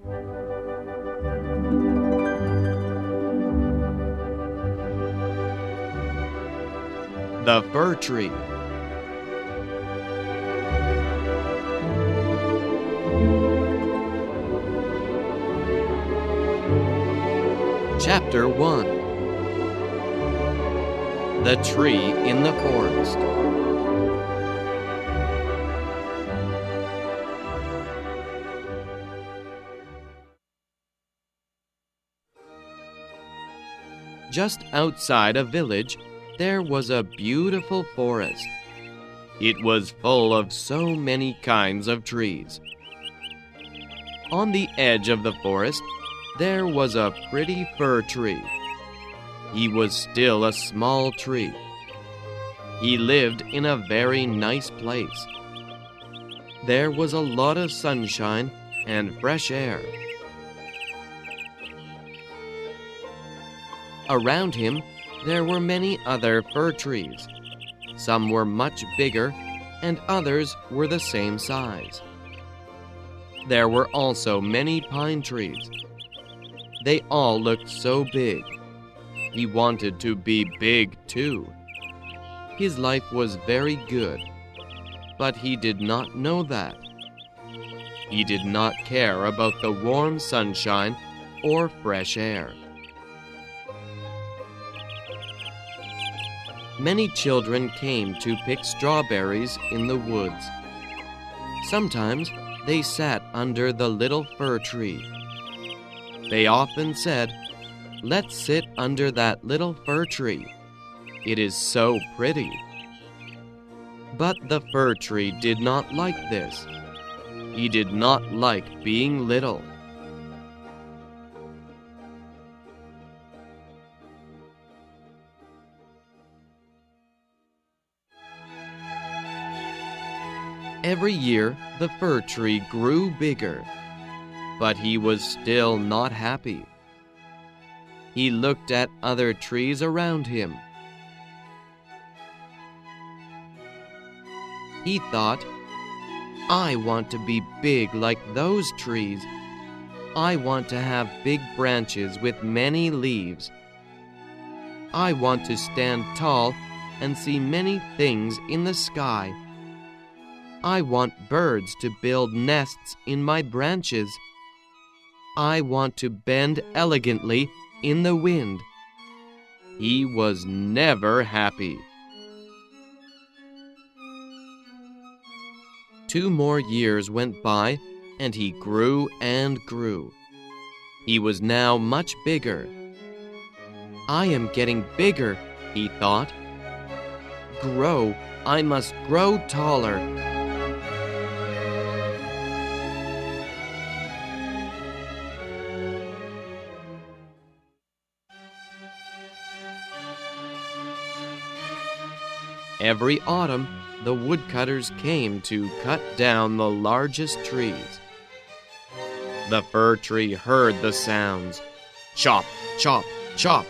The Fir Tree. Chapter 1. The Tree in the Forest. Just outside a village, there was a beautiful forest. It was full of so many kinds of trees. On the edge of the forest, there was a pretty fir tree. He was still a small tree. He lived in a very nice place. There was a lot of sunshine and fresh air. Around him, there were many other fir trees. Some were much bigger, and others were the same size. There were also many pine trees. They all looked so big. He wanted to be big too. His life was very good, but he did not know that. He did not care about the warm sunshine or fresh air. Many children came to pick strawberries in the woods. Sometimes they sat under the little fir tree. They often said, "Let's sit under that little fir tree. It is so pretty." But the fir tree did not like this. He did not like being little. Every year, the fir tree grew bigger, but he was still not happy. He looked at other trees around him. He thought, "I want to be big like those trees. I want to have big branches with many leaves. I want to stand tall and see many things in the sky. I want birds to build nests in my branches. I want to bend elegantly in the wind." He was never happy. 2 more years went by, and he grew and grew. He was now much bigger. "I am getting bigger," he thought. "Grow, I must grow taller." Every autumn, the woodcutters came to cut down the largest trees. The fir tree heard the sounds. Chop, chop, chop.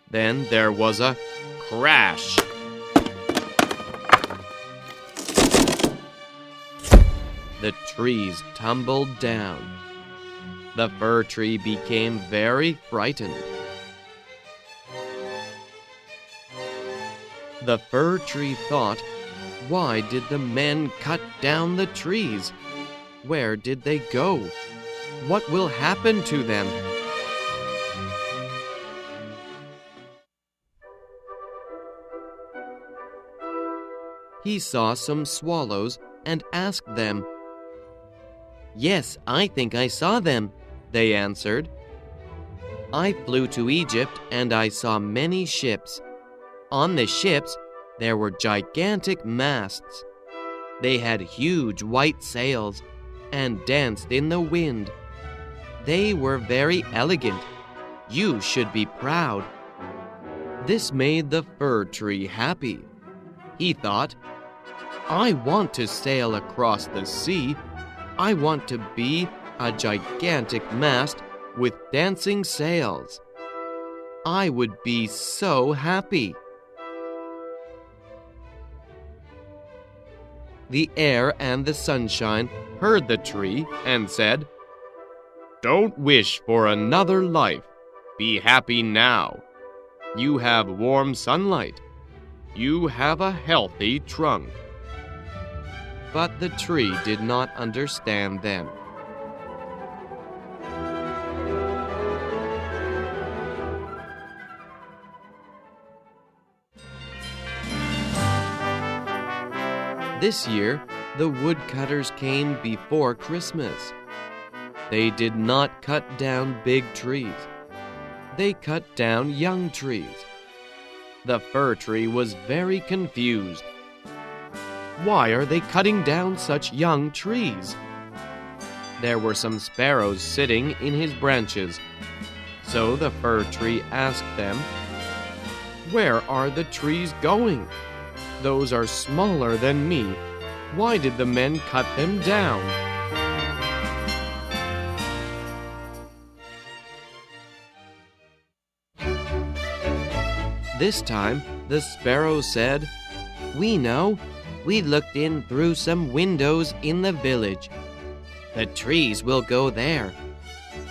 Then there was a crash. The trees tumbled down. The fir tree became very frightened. The fir tree thought, "Why did the men cut down the trees? Where did they go? What will happen to them?" He saw some swallows and asked them. "Yes, I think I saw them," they answered. "I flew to Egypt and I saw many ships. On the ships, there were gigantic masts. They had huge white sails and danced in the wind. They were very elegant. You should be proud." This made the fir tree happy. He thought, "I want to sail across the sea. I want to be a gigantic mast with dancing sails. I would be so happy." the air and the sunshine heard the tree and said, "Don't wish for another life. Be happy now. You have warm sunlight. You have a healthy trunk." But the tree did not understand them. This year, the woodcutters came before Christmas. They did not cut down big trees. They cut down young trees. The fir tree was very confused. Why are they cutting down such young trees? There were some sparrows sitting in his branches. So the fir tree asked them, "Where are the trees going? Those are smaller than me. Why did the men cut them down?" This time, the sparrow said, "We know. We looked in through some windows in the village. The trees will go there.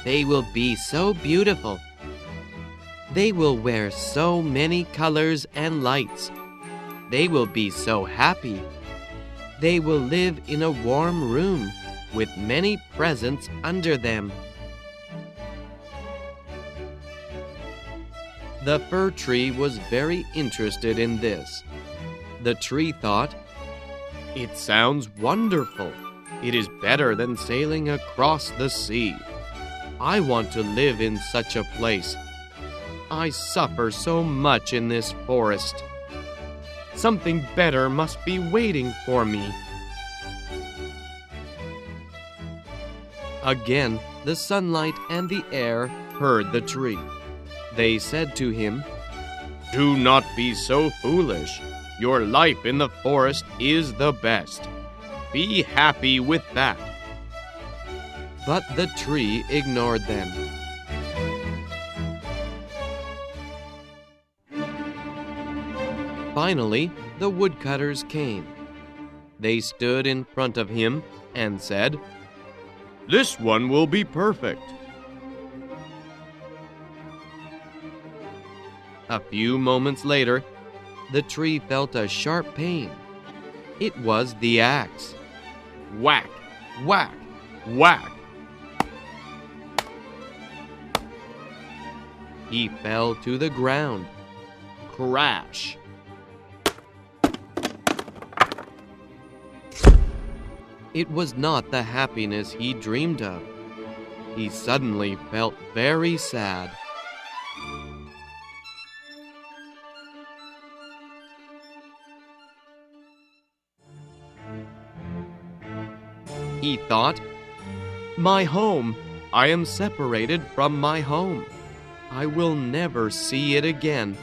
They will be so beautiful. They will wear so many colors and lights. They will be so happy. They will live in a warm room with many presents under them." The fir tree was very interested in this. The tree thought, "It sounds wonderful. It is better than sailing across the sea. I want to live in such a place. I suffer so much in this forest. Something better must be waiting for me." Again, the sunlight and the air heard the tree. They said to him, "Do not be so foolish. Your life in the forest is the best. Be happy with that." But the tree ignored them. Finally, the woodcutters came. They stood in front of him and said, "This one will be perfect." A few moments later, the tree felt a sharp pain. It was the axe. Whack, whack, whack. He fell to the ground. Crash. It was not the happiness he dreamed of. He suddenly felt very sad. He thought, "My home! I am separated from my home. I will never see it again.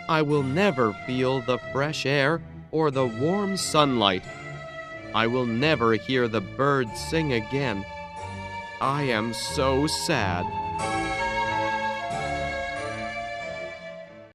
I will never feel the fresh air or the warm sunlight. I will never hear the birds sing again. I am so sad."